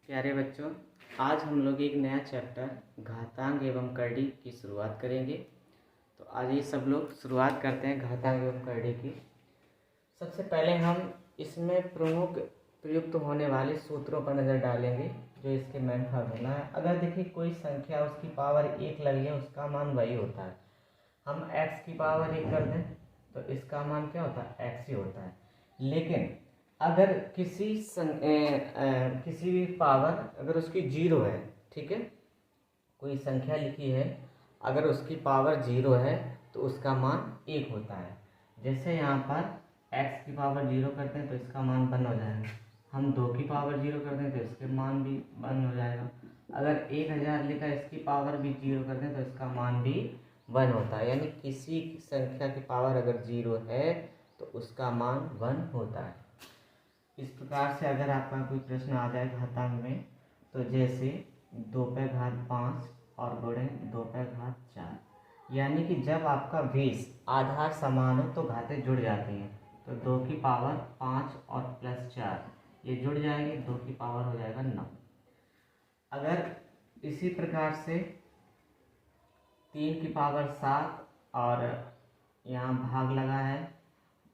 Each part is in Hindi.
प्यारे बच्चों, आज हम लोग एक नया चैप्टर घातांक एवं करड़ी की शुरुआत करेंगे। तो आइए सब लोग शुरुआत करते हैं घातांक एवं करड़ी की। सबसे पहले हम इसमें प्रमुख प्रयुक्त होने वाले सूत्रों पर नज़र डालेंगे जो इसके मेन फार्मूला है। अगर देखिए कोई संख्या उसकी पावर 1 लगी है, उसका मान वही होता है। हम x की पावर 1 कर दें तो इसका मान क्या होता है, x ही होता है। लेकिन अगर किसी भी पावर अगर उसकी 0 है, ठीक है, कोई संख्या लिखी है, अगर उसकी पावर 0 है तो उसका मान 1 होता है। जैसे यहाँ पर x की पावर 0 करते हैं तो इसका मान 1 हो जाएगा। हम 2 की पावर 0 करते हैं तो इसके मान भी 1 हो जाएगा। अगर 1000 लिखा इसकी पावर भी 0 करते हैं तो इसका मान भी 1 होता है। यानी किसी संख्या की पावर अगर 0 है तो उसका मान 1 होता है। इस प्रकार से अगर आपका कोई प्रश्न आ जाए घातांक में, तो जैसे 2 पे घात 5 और गुणे 2 पे घात 4, यानी कि जब आपका बेस आधार समान हो तो घातें जुड़ जाती हैं। तो 2 की पावर 5 और +4 ये जुड़ जाएंगे, 2 की पावर हो जाएगा 9। अगर इसी प्रकार से 3 की पावर 7 और यहाँ भाग लगा है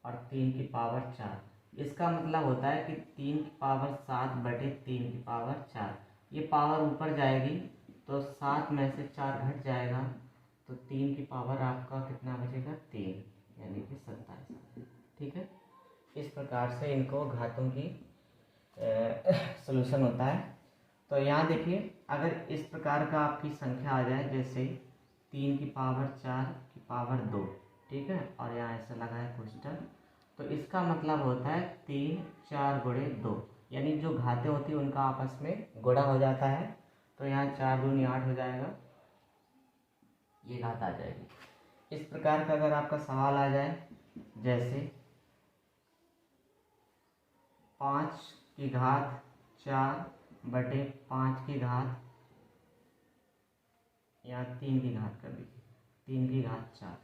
और 3 की पावर 4, इसका मतलब होता है कि 3 की पावर 7 बटे 3 की पावर 4, ये पावर ऊपर जाएगी तो 7 में से 4 घट जाएगा तो 3 की पावर आपका कितना बचेगा, 3, यानी कि 27। ठीक है, इस प्रकार से इनको घातों की सॉल्यूशन होता है। तो यहाँ देखिए, अगर इस प्रकार का आपकी संख्या आ जाए, जैसे 3 की पावर 4 की पावर 2, ठीक है, और यहाँ ऐसा लगा है क्वेश्चन, तो इसका मतलब होता है 3 4 गुणे 2, यानी जो घातें होती हैं उनका आपस में गुणा हो जाता है। तो यहाँ 4 दूनी 8 हो जाएगा, ये घात आ जाएगी। इस प्रकार का अगर आपका सवाल आ जाए, जैसे 5 की घात 4 बटे 5 की घात, यहाँ 3 की घात कर दीजिए, 3 की घात 4।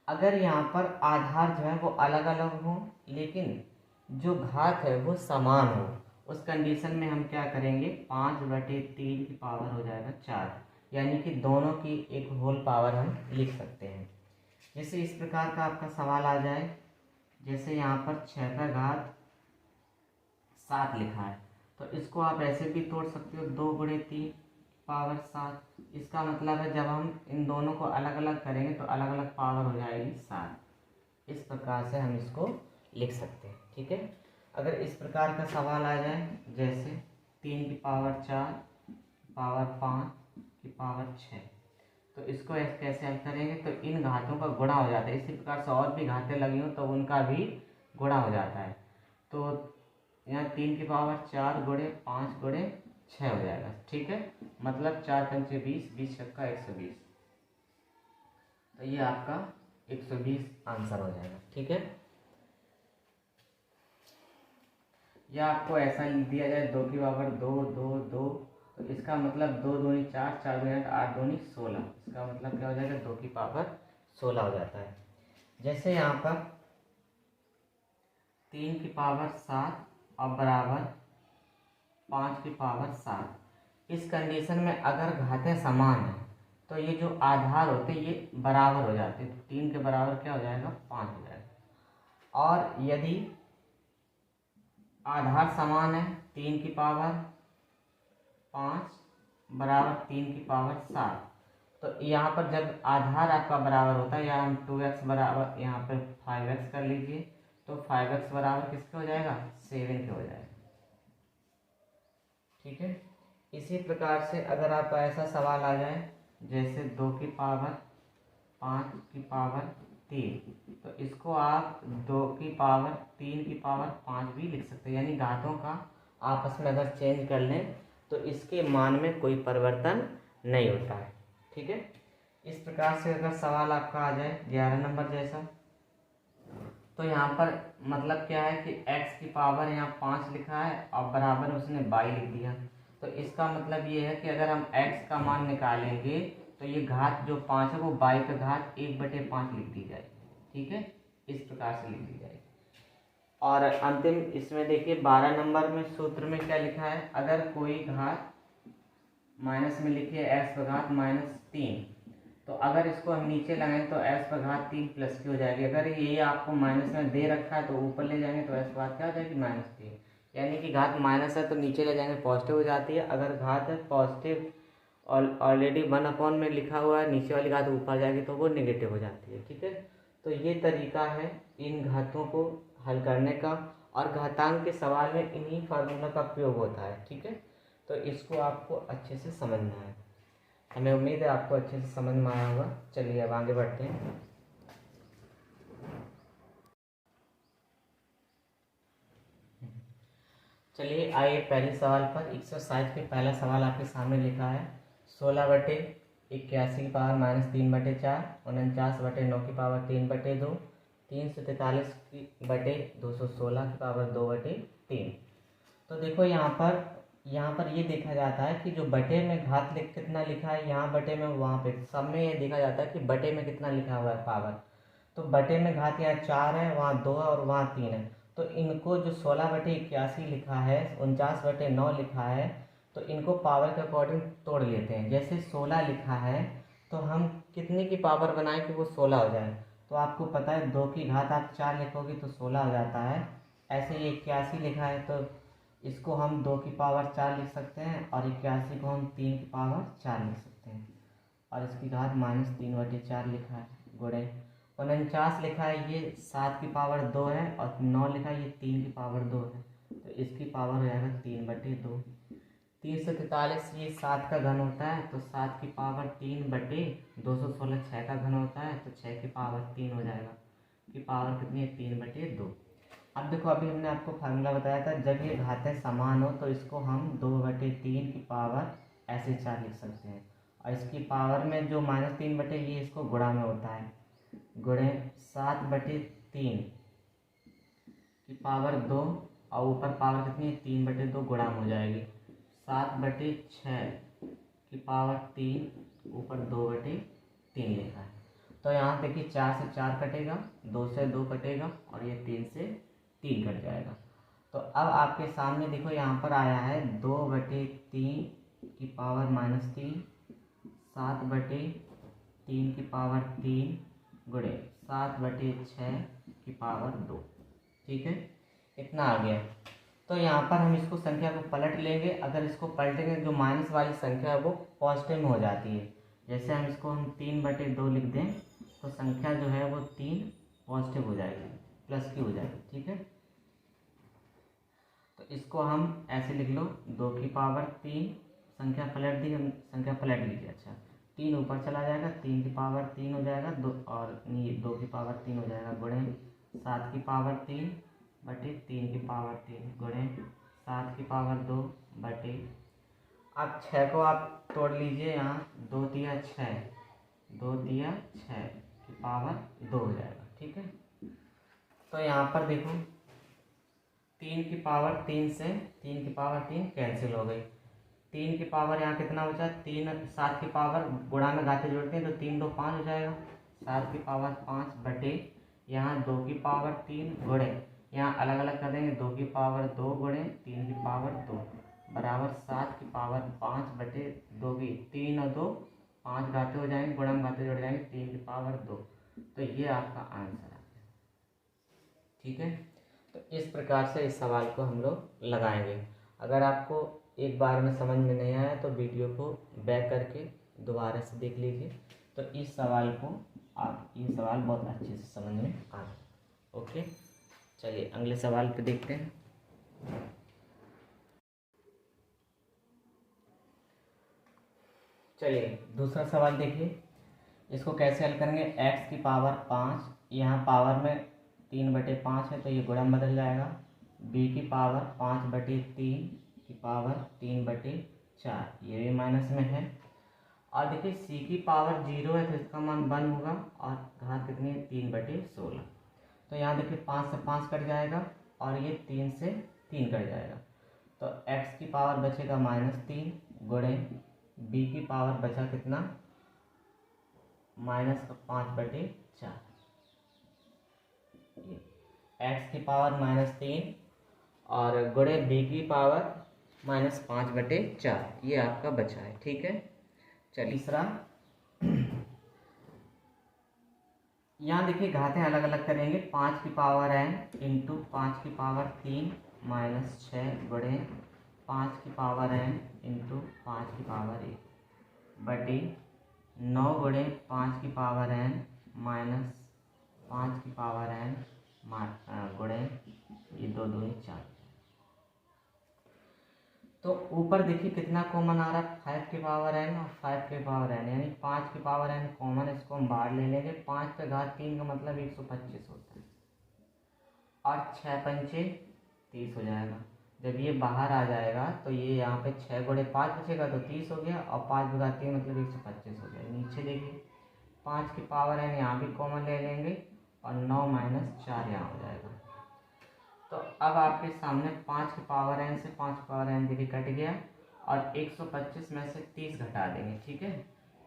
अगर यहाँ पर आधार जो है वो अलग अलग हो लेकिन जो घात है वो समान हो, उस कंडीशन में हम क्या करेंगे, 5 बटे 3 की पावर हो जाएगा 4, यानी कि दोनों की एक होल पावर हम लिख सकते हैं। जैसे इस प्रकार का आपका सवाल आ जाए, जैसे यहाँ पर 6 का घात 7 लिखा है, तो इसको आप ऐसे भी तोड़ सकते हो, 2 गुणे 3 पावर 7। इसका मतलब है जब हम इन दोनों को अलग अलग करेंगे तो अलग अलग पावर हो जाएगी 7। इस प्रकार से हम इसको लिख सकते हैं। ठीक है, अगर इस प्रकार का सवाल आ जाए, जैसे 3 की पावर 4 पावर 5 की पावर 6, तो इसको कैसे हल करेंगे, तो इन घातों का गुणा हो जाता है। इसी प्रकार से और भी घातें लगी हो तो उनका भी गुणा हो जाता है। तो यहाँ 3 की पावर 4 गुणे 5 गुणे 6 हो जाएगा। ठीक है, मतलब 4 पंचे 20, 20 छक्का 120, तो ये आपका 120 आंसर हो जाएगा। ठीक है, या आपको ऐसा लिख दिया जाए 2 की पावर 2 2 2, तो इसका मतलब 2 दूनी 4, 4 दूनी 8 दूनी 16, इसका मतलब क्या हो जाएगा, 2 की पावर 16 हो जाता है। जैसे यहाँ पर 3 की पावर 7 और बराबर 5 की पावर 7, इस कंडीशन में अगर घातें समान हैं तो ये जो आधार होते हैं ये बराबर हो जाते हैं। तो 3 के बराबर क्या हो जाएगा, 5 हो जाएगा। और यदि आधार समान है, 3 की पावर 5 बराबर 3 की पावर 7, तो यहाँ पर जब आधार आपका बराबर होता है, या हम 2x बराबर यहाँ पर 5x कर लीजिए, तो 5x बराबर किसके हो जाएगा, 7 के हो जाएगा। ठीक है, इसी प्रकार से अगर आपका ऐसा सवाल आ जाए, जैसे 2 की पावर 5 की पावर 3, तो इसको आप 2 की पावर 3 की पावर 5 भी लिख सकते हैं। यानी घातों का आपस में अगर चेंज कर लें तो इसके मान में कोई परिवर्तन नहीं होता है। ठीक है, इस प्रकार से अगर सवाल आपका आ जाए 11 नंबर जैसा, तो यहाँ पर मतलब क्या है कि x की पावर यहाँ 5 लिखा है और बराबर उसने y लिख दिया, तो इसका मतलब ये है कि अगर हम x का मान निकालेंगे तो ये घात जो 5 है वो y का घात 1/5 लिख दी जाएगी। ठीक है, इस प्रकार से लिख दी जाएगी। और अंतिम इसमें देखिए 12 नंबर में सूत्र में क्या लिखा है, अगर कोई घात माइनस में लिखिए एक्स पर घात -3, तो अगर इसको हम नीचे लगाएं तो एक्स पर घात 3 प्लस की हो जाएगी। अगर ये आपको माइनस में दे रखा है तो ऊपर ले जाएंगे तो एक्स पर घात क्या हो जाएगी -3, यानी कि घात माइनस है तो नीचे ले जाएंगे पॉजिटिव हो जाती है। अगर घात है पॉजिटिव ऑलरेडी 1 में लिखा हुआ है, नीचे वाली घात ऊपर जाएगी तो वो नेगेटिव हो जाती है। ठीक है, तो ये तरीका है इन घातों को हल करने का, और घातांक के सवाल में इन्हीं फार्मूला का प्रयोग होता है। ठीक है, तो इसको आपको अच्छे से समझना है। हमें उम्मीद है आपको अच्छे से समझ में आया होगा। चलिए अब आगे बढ़ते हैं। चलिए आइए पहले सवाल पर। एक्सरसाइज के पहला सवाल आपके सामने लिखा है 16/81 की पावर -3/4, 49/9 की पावर 3/2, 343/216 की पावर 2/3। तो देखो यहाँ पर ये देखा जाता है कि जो बटे में घात कितना लिखा है, यहाँ बटे में वहाँ पे सब में ये देखा जाता है कि बटे में कितना लिखा हुआ है पावर। तो बटे में घात यहाँ 4 है, वहाँ 2 है और वहाँ 3 है। तो इनको जो 16/81 लिखा है, 49/9 लिखा है, तो इनको पावर के अकॉर्डिंग तोड़ लेते हैं। जैसे 16 लिखा है तो हम कितने की पावर बनाएं कि वो 16 हो जाए। तो आपको पता है 2 की घात आप 4 लिखोगे तो 16 हो जाता है। ऐसे ही 81 लिखा है तो इसको हम 2 की पावर 4 लिख सकते हैं, और 81 को हम 3 की पावर 4 लिख सकते हैं, और इसकी घात -3/4 लिखा है। गुणे 49 लिखा है, ये 7 की पावर 2 है, और 9 लिखा है ये 3 की पावर 2 है, तो इसकी पावर हो जाएगा 3/2। 343 ये 7 का घन होता है, तो 7 की पावर 3/216 6 का घन होता है, तो 6 की पावर 3 हो जाएगा, की पावर कितनी है 3/2। अब देखो अभी हमने आपको फार्मूला बताया था, जब ये घातें समान हो तो इसको हम 2/3 की पावर ऐसे 4 लिख सकते हैं, और इसकी पावर में जो -3 ये इसको गुणा में होता है, गुणे 7/3 की पावर 2, और ऊपर पावर कितनी है 3/2 गुणा हो जाएगी, 7/6 की पावर 3, ऊपर 2/3 लिखा है। तो यहाँ देखिए 4 से 4 कटेगा, 2 से 2 कटेगा, और ये 3 से 3 कट जाएगा। तो अब आपके सामने देखो यहाँ पर आया है 2/3 की पावर -3, 7/3 की पावर 3 गुणे 7/6 की पावर 2। ठीक है, इतना आ गया। तो यहाँ पर हम इसको संख्या को पलट लेंगे। अगर इसको पलटेंगे जो माइनस वाली संख्या है वो पॉजिटिव में हो जाती है। जैसे हम इसको 3/2 लिख दें तो संख्या जो है वो 3 पॉजिटिव हो जाएगी, प्लस की हो जाएगी। ठीक है, तो इसको हम ऐसे लिख लो 2 की पावर 3, संख्या पलट दी, हम संख्या पलट लीजिए। अच्छा, 3 ऊपर चला जाएगा, 3 की पावर 3 हो जाएगा, 2 और 2 की पावर 3 हो जाएगा, गुणे 7 की पावर 3 बटे 3 की पावर 3 गुणे 7 की पावर 2 बटे, अब 6 को आप तोड़ लीजिए, यहाँ 2 दिया 6, 2 दिया 6 की पावर 2 हो जाएगा। ठीक है, तो यहाँ पर देखो 3 की पावर 3 से 3 की पावर 3 कैंसिल हो गई, 3 की पावर यहाँ कितना बचा 3, 7 की पावर गुणा में घाते जोड़ते हैं तो 3 2 5 हो जाएगा, 7 की पावर 5 बटे यहाँ 2 की पावर 3 गुणे, यहाँ अलग अलग कर देंगे, 2 की पावर 2 गुणे 3 की पावर 2 बराबर 7 की पावर 5 बटे 2 की 3 और 2 5 घाते हो जाएंगे, गुणा में घाते जोड़ जाएंगे 3 की पावर 2। तो ये आपका आंसर है। ठीक है, तो इस प्रकार से इस सवाल को हम लोग लगाएंगे। अगर आपको एक बार में समझ में नहीं आया तो वीडियो को बैक करके दोबारा से देख लीजिए, तो इस सवाल को आप ये सवाल बहुत अच्छे से समझ में आ गए। ओके, चलिए अगले सवाल पे देखते हैं। चलिए दूसरा सवाल देखिए, इसको कैसे हल करेंगे। x की पावर 5, यहाँ पावर में 3/5 है तो ये गुणा में बदल जाएगा, b की पावर 5/3 की पावर 3/4, ये भी माइनस में है, और देखिए c की पावर 0 है तो इसका मान 1 होगा, और घात कितनी है 3/16। तो यहाँ देखिए 5 से 5 कट जाएगा, और ये 3 से 3 कट जाएगा, तो x की पावर बचेगा -3 गुणे b की पावर बचा कितना -5/4। एक्स की पावर -3 और गुणे बी की पावर -5/4, ये आपका बचा है। ठीक है, चलिए तीसरा, यहाँ देखिए घातें अलग अलग करेंगे। 5 की पावर n इंटू 5 की पावर 3 -6 गुणे 5 की पावर n इंटू 5 की पावर 1 बटे 9 गुणे 5 की पावर n माइनस 5 की पावर n गुणे ये 2 दूनी 4। तो ऊपर देखिए कितना कॉमन आ रहा है, 5 की पावर n और 5 की पावर n, यानी 5 की पावर n कॉमन, इसको हम बाहर ले लेंगे। 5 पे घात 3 का मतलब 125 होता है और 6 पंचे 30 हो जाएगा। जब ये बाहर आ जाएगा तो ये यहाँ पे 6 गुणे 5 बचेगा तो 30 हो गया और 5 पे घात 3 मतलब 125 हो गया। नीचे देखिए 5 की पावर n यहाँ भी कॉमन ले लेंगे और 9 - 4 यहाँ हो जाएगा। तो अब आपके सामने 5 की पावर n से 5 की पावर n देखिए कट गया और 125 में से 30 घटा देंगे। ठीक है,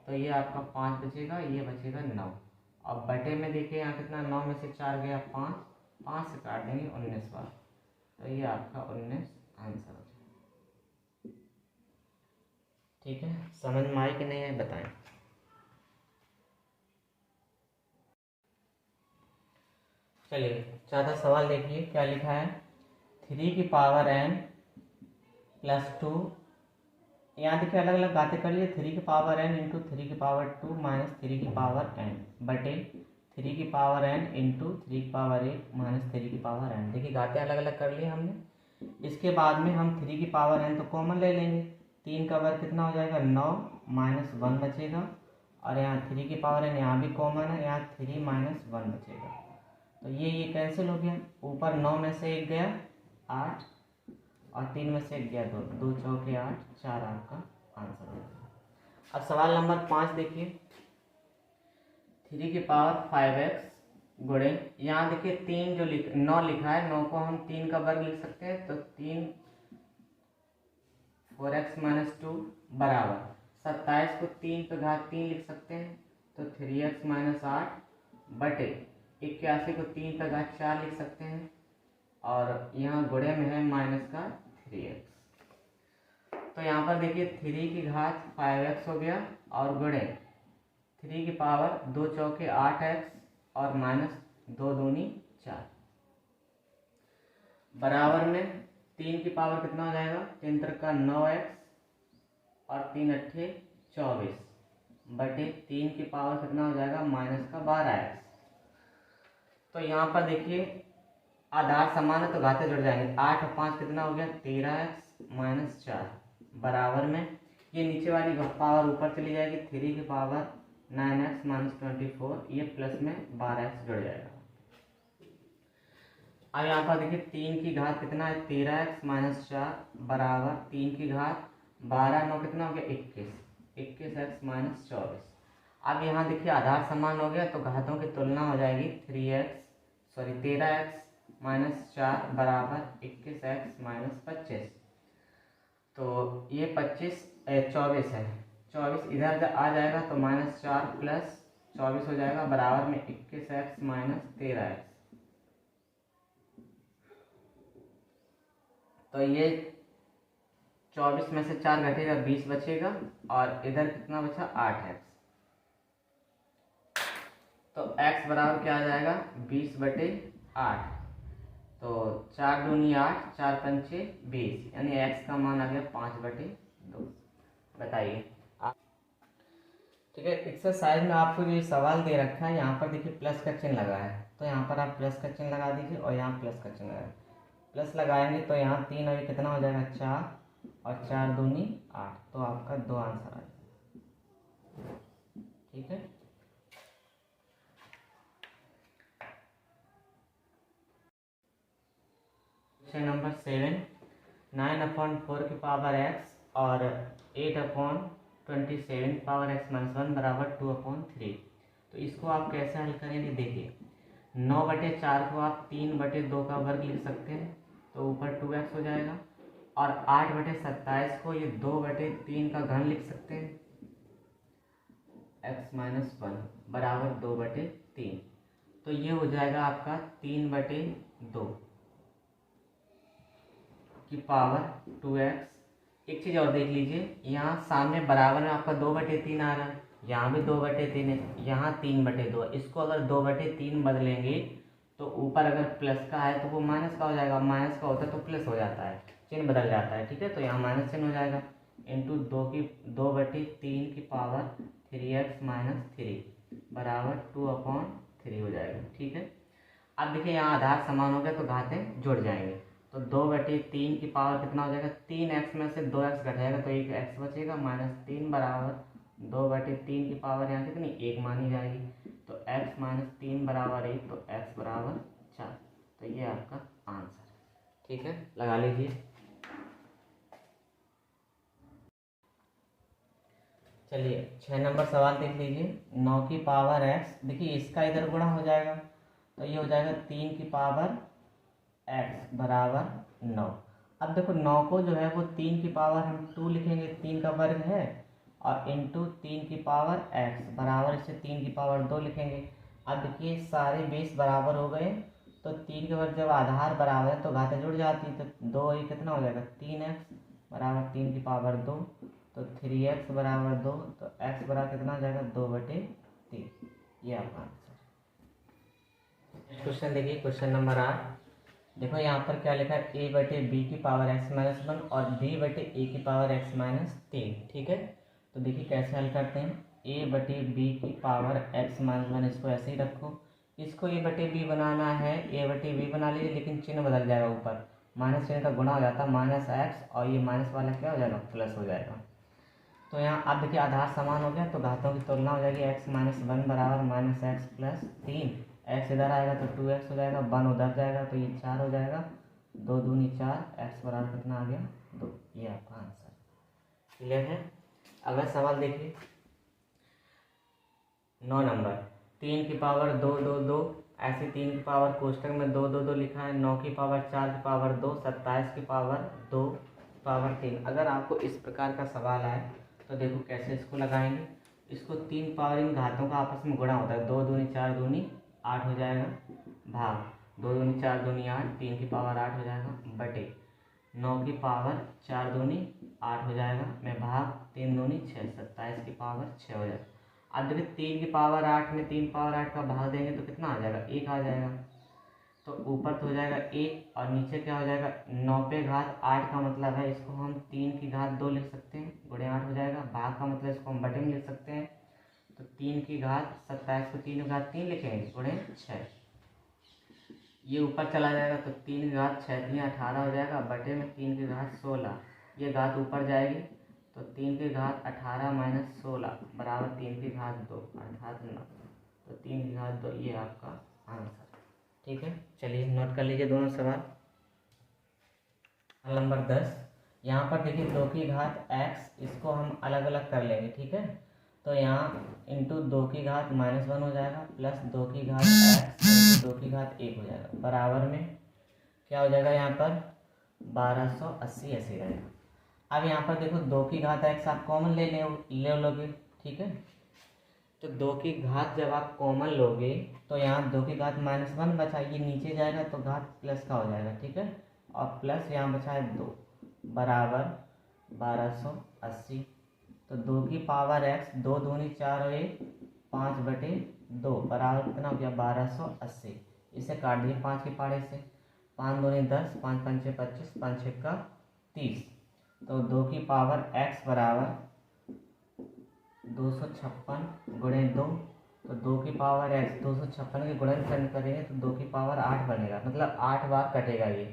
तो ये आपका 5 बचेगा, ये बचेगा 9। अब बटे में देखिए यहाँ कितना, 9 में से 4 गया 5, 5 से काट देंगे 19 बार, तो ये आपका 19 आंसर हो जाएगा। ठीक है, समझ में आई कि नहीं है बताएं। चलिए चौथा सवाल देखिए क्या लिखा है। 3 की पावर n प्लस 2, यहाँ देखिए अलग अलग बातें कर लिए। 3 की पावर n इंटू 3 की पावर 2 माइनस 3 की पावर n बटे 3 की पावर n इंटू 3 की पावर 1 माइनस 3 की पावर n। देखिए बातें अलग अलग कर ली हमने। इसके बाद में हम 3 की पावर n तो कॉमन ले लेंगे। 3 का वर्ग कितना हो जाएगा, 9 -1 बचेगा और यहाँ 3 की पावर n यहाँ भी कॉमन है, यहाँ 3 - 1 बचेगा। तो ये कैंसिल हो गया। ऊपर 9 में से 1 गया 8 और 3 में से 1 गया 2, 2 चौके 8, 4 आपका आंसर हो गया। अब सवाल नंबर 5 देखिए। 3 की पावर 5x गुणे, यहाँ देखिए 3 जो 9 लिखा है, 9 को हम 3 का वर्ग लिख सकते हैं, तो 3 4x - 2 बराबर 27 को 3 पे घात 3 लिख सकते हैं, तो 3x - 8 बटे 81 को 3 पे घात 4 लिख सकते हैं और यहाँ गुणे में है माइनस का 3x। तो यहाँ पर देखिए 3 की घात 5x हो गया और गुणे 3 की पावर 2 चौके 8x और माइनस 2 दूनी 4 बराबर में 3 की पावर कितना हो जाएगा, 3 का 9x और 3 अट्ठे 24 बटे 3 की पावर कितना हो जाएगा, माइनस का 12x। तो यहाँ पर देखिए आधार समान है तो घाते जुड़ जाएंगे। 8 और 5 कितना हो गया, 13x - 4 बराबर में ये नीचे वाली पावर ऊपर चली जाएगी, 3 की पावर 9x - 24, ये प्लस में 12x जुड़ जाएगा। अब यहाँ पर देखिए 3 की घात कितना है, 13x - 4 बराबर 3 की घात 12, 9 कितना हो गया 21, 21x - 24। अब यहाँ देखिए आधार समान हो गया तो घातों की तुलना हो जाएगी, 13x - 4 बराबर 21x - 25। तो ये 24 है, 24 इधर आ जाएगा तो -4 प्लस 24 हो जाएगा बराबर में 21x - 13x। तो ये 24 में से 4 घटेगा 20 बचेगा और इधर कितना बचा 8x। तो x बराबर क्या आ जाएगा, 20/8। तो 4 दूनी 8, 4 पंचे 20, यानी x का मान आ गया 5/2। बताइए आप। ठीक है, एक्सरसाइज में आपको जो सवाल दे रखा है यहाँ पर देखिए प्लस का चिन्ह लगा है, तो यहाँ पर आप प्लस का चिन्ह लगा दीजिए और यहाँ प्लस का चिन्ह लगा। प्लस लगाएंगे तो यहाँ 3 और कितना हो जाएगा 4 और 4 दूनी 8, तो आपका 2 आंसर आ जाएगा। ठीक है, क्वेश्चन नंबर 7, 9/4 की पावर x और 8/27 पावर x - 1 बराबर 2/3। तो इसको आप कैसे हल करेंगे, देखिए 9/4 को आप 3/2 का वर्ग लिख सकते हैं, तो ऊपर 2x हो जाएगा और 8/27 को ये 2/3 का घन लिख सकते हैं, x - 1 बराबर 2/3। तो ये हो जाएगा आपका 3/2 की पावर 2x। एक चीज़ और देख लीजिए, यहाँ सामने बराबर में आपका 2/3 आ रहा है, यहाँ भी 2/3 है, यहाँ 3/2। इसको अगर 2/3 बदलेंगे तो ऊपर अगर प्लस का है तो वो माइनस का हो जाएगा, माइनस का होता है तो प्लस हो जाता है, चिन्ह बदल जाता है। ठीक है, तो यहाँ माइनस चिन्ह हो जाएगा, इंटू 2/3 की पावर 3x - 3 बराबर 2/3 हो जाएगा। ठीक है, अब देखिए यहाँ आधार समान हो गया तो घातें जुड़ जाएंगे। तो 2/3 की पावर कितना हो जाएगा, 3x में से 2x घट जाएगा तो 1x बचेगा, -3 बराबर 2/3 की पावर यहाँ कितनी 1 मानी जाएगी। तो x - 3 बराबर 1, तो x बराबर 4। तो ये आपका आंसर है। ठीक है, लगा लीजिए। चलिए 6 नंबर सवाल देख लीजिए। 9 की पावर x, देखिए इसका इधर गुणा हो जाएगा तो ये हो जाएगा 3 की पावर x बराबर 9। अब देखो 9 को जो है वो 3 की पावर हम 2 लिखेंगे, 3 का वर्ग है, और इंटू 3 की पावर x बराबर इसे 3 की पावर 2 लिखेंगे। अब देखिए सारे बेस बराबर हो गए, तो 3 के वर्ग जब आधार बराबर है तो घातें जुड़ जाती है, तो 2 ये कितना हो जाएगा 3x बराबर 3 की पावर 2, तो 3x बराबर 2, तो x बराबर कितना हो जाएगा 2/3। ये आपका आंसर। क्वेश्चन देखिए, क्वेश्चन नंबर 8। देखो यहाँ पर क्या लिखा है, a/b की पावर x-1 और b/a की पावर x-3। ठीक है, तो देखिए कैसे हल करते हैं। a/b की पावर x-1 इसको ऐसे ही रखो, इसको a/b बनाना है, a/b बना लीजिए, लेकिन चिन्ह बदल जाएगा, ऊपर माइनस चिन्ह का गुणा हो जाता है -x, और ये माइनस वाला क्या हो जाएगा प्लस हो जाएगा। तो यहाँ अब देखिए आधार समान हो गया तो घातों की तुलना हो जाएगी, x-1 बराबर -x + 3, x इधर आएगा तो 2x हो जाएगा, 1 उधर जाएगा तो ये 4 हो जाएगा, 2 दूनी 4, x बराबर कितना आ गया 2। ये आपका आंसर। क्लियर है। अगला सवाल देखिए 9 नंबर। 3 की पावर 2 2 2, ऐसे 3 की पावर कोष्टक में 2 2 2 लिखा है, 9 की पावर 4 की पावर 2, 27 की पावर 2 पावर 3। अगर आपको इस प्रकार का सवाल आए तो देखो कैसे इसको लगाएंगे। इसको 3 पावर इन घातों का आपस में गुणा होता है, 2 दूनी 4 दूनी 8 हो जाएगा, भाग 2 दूनी 4 दूनी 8, 3 की पावर 8 हो जाएगा, बटे 9 की पावर 4 दूनी 8 हो जाएगा, में भाग 3 दूनी 6, 27 की पावर 6 हो जाएगा। अब देखिए 3 की पावर 8 में 3 पावर 8 का भाग देंगे तो कितना आ जाएगा 1 आ जाएगा, तो ऊपर तो हो जाएगा 1 और नीचे क्या हो जाएगा 9 पे घात 8 का मतलब है इसको हम 3 की घात 2 लिख सकते हैं, गुणे 8 हो जाएगा, भाग का मतलब इसको हम बटे में लिख सकते हैं, तो 3 की घात 27 को 3 की घात 3 लिखेंगे, गुणे 6, ये ऊपर चला जाएगा तो 3 की घात 6 3 18 हो जाएगा, बटे में 3 की घात 16, ये घात ऊपर जाएगी तो 3 की घात 18 - 16 बराबर 3 की घात 2 अर्थात 9, तो 3 की घात 2 ये आपका आंसर। ठीक है, चलिए नोट कर लीजिए दोनों सवाल। नंबर 10, यहाँ पर देखिए 2 की घात x, इसको हम अलग अलग कर लेंगे। ठीक है, तो यहाँ इंटू 2 की घात -1 हो जाएगा, प्लस 2 की घात x इंटू 2 की घात 1 हो जाएगा, बराबर में क्या हो जाएगा यहाँ पर 1280 ऐसे रहेगा। अब यहाँ पर देखो 2 की घात x आप कॉमन ले लोगे। ठीक है, तो 2 की घात जब आप कॉमन लोगे तो यहाँ 2 की घात -1 बचा, ये नीचे जाएगा तो घात प्लस का हो जाएगा। ठीक है, और प्लस यहाँ बचा है 2 बराबर 1280, तो 2 की पावर x, 2 दूनी 4 और 1 5/2 बराबर कितना हो गया 1280। इसे काट दिए 5 के पाड़े से, 5 दूनी 10, 5 पंचे 25, 5 छक्का 30, तो 2 की पावर x बराबर 256 गुणे 2, तो 2 की पावर x 256 के गुणनखंड करेंगे तो 2 की पावर 8 बनेगा, मतलब 8 बार कटेगा ये,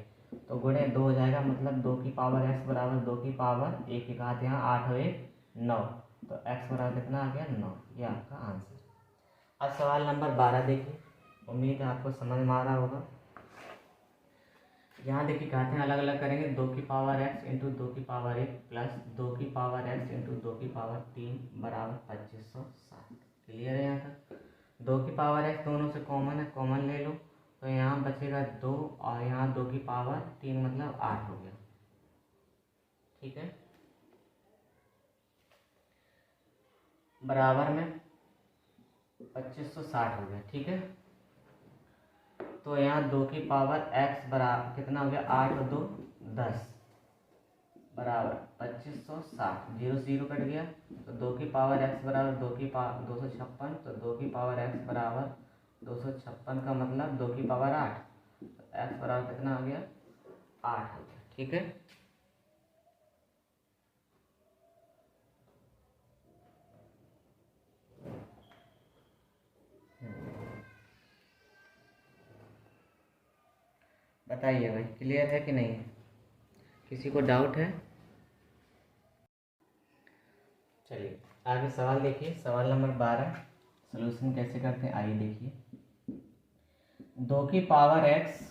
तो गुणे 2 हो जाएगा, मतलब 2 की पावर x बराबर 2 की पावर 1 की घात यहाँ 8 और 1 9, तो x बराबर कितना आ गया 9। ये आपका आंसर। अब सवाल नंबर 12 देखिए, उम्मीद है आपको समझ में आ रहा होगा। यहाँ देखिए घातें अलग अलग करेंगे, 2 की पावर x इंटू 2 की पावर 1 प्लस 2 की पावर x इंटू 2 की पावर 3 बराबर 2560। क्लियर है यहाँ तक। 2 की पावर x दोनों से कॉमन है, कॉमन ले लो, तो यहाँ बचेगा 2 और यहाँ 2 की पावर 3 मतलब 8 हो गया। ठीक है, बराबर में 2560 हो गया। ठीक है, तो यहाँ 2 की पावर x बराबर कितना हो गया, 8 और 2 10 बराबर 2560, 0 से 0 कट गया। तो 2 की पावर x बराबर 256, तो 2 की पावर x बराबर 256 का मतलब 2 की पावर 8, तो x बराबर कितना आ गया, 8 हो गया। ठीक है, बताइए भाई, क्लियर है कि नहीं है, किसी को डाउट है? चलिए आगे सवाल देखिए, सवाल नंबर 12 सॉल्यूशन कैसे करते हैं आइए देखिए। 2 की पावर x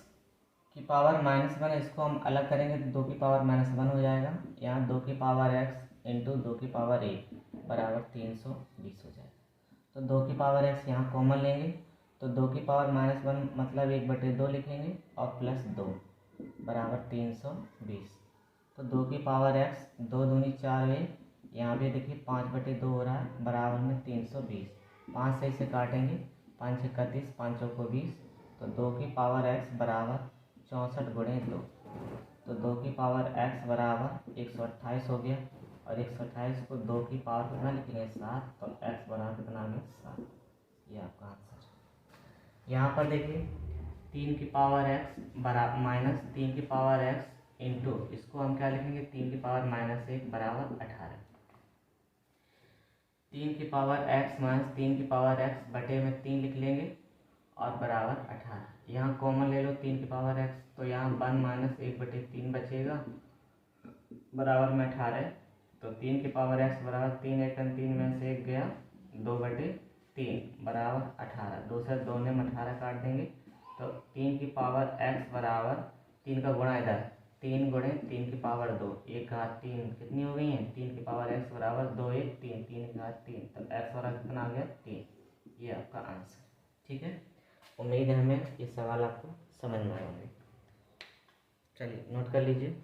की पावर -1, इसको हम अलग करेंगे तो 2 की पावर -1 हो जाएगा। यहाँ 2 की पावर x इंटू 2 की पावर 1 बराबर 320 हो जाएगा। तो 2 की पावर x यहाँ कॉमन लेंगे, तो 2 की पावर -1 मतलब 1/2 लिखेंगे और प्लस 2 बराबर 320। तो 2 की पावर x 2 दूनी 4 हुए, यहाँ भी देखिए 5/2 हो रहा है बराबर में 320। 5 से इसे काटेंगे, 5 6 31, 5 चौको 20, तो 2 की पावर x बराबर 64 गुणे 2, तो 2 की पावर x बराबर 128 हो गया। और 128 को 2 की पावर कितना लिखेंगे 7, तो x बराबर कितना आ गया 7, ये आपका आंसर। यहाँ पर देखिए 3 की पावर x बराबर माइनस 3 की पावर x इंटू इसको हम क्या लिखेंगे, 3 की पावर -1 बराबर 18। 3 की पावर x माइनस 3 की पावर x बटे में 3 लिख लेंगे और बराबर 18। यहाँ कॉमन ले लो 3 की पावर x, तो यहाँ 1 माइनस 1/3 बचेगा बराबर में 18। तो 3 की पावर x बराबर 3 1 3 में से 1 गया 2/3 बराबर 18। 2 से 2 में 18 काट देंगे, तो 3 की पावर x बराबर 3 का गुणा इधर 3 गुणे 3 की पावर 2, 1 घात 3 कितनी हो गई है, 3 की पावर x बराबर 2 1 3, 3 घात 3, तो x बराबर कितना आ गया 3। ये आपका आंसर। ठीक है, उम्मीद है हमें ये सवाल आपको समझ में आएंगे। चलिए नोट कर लीजिए।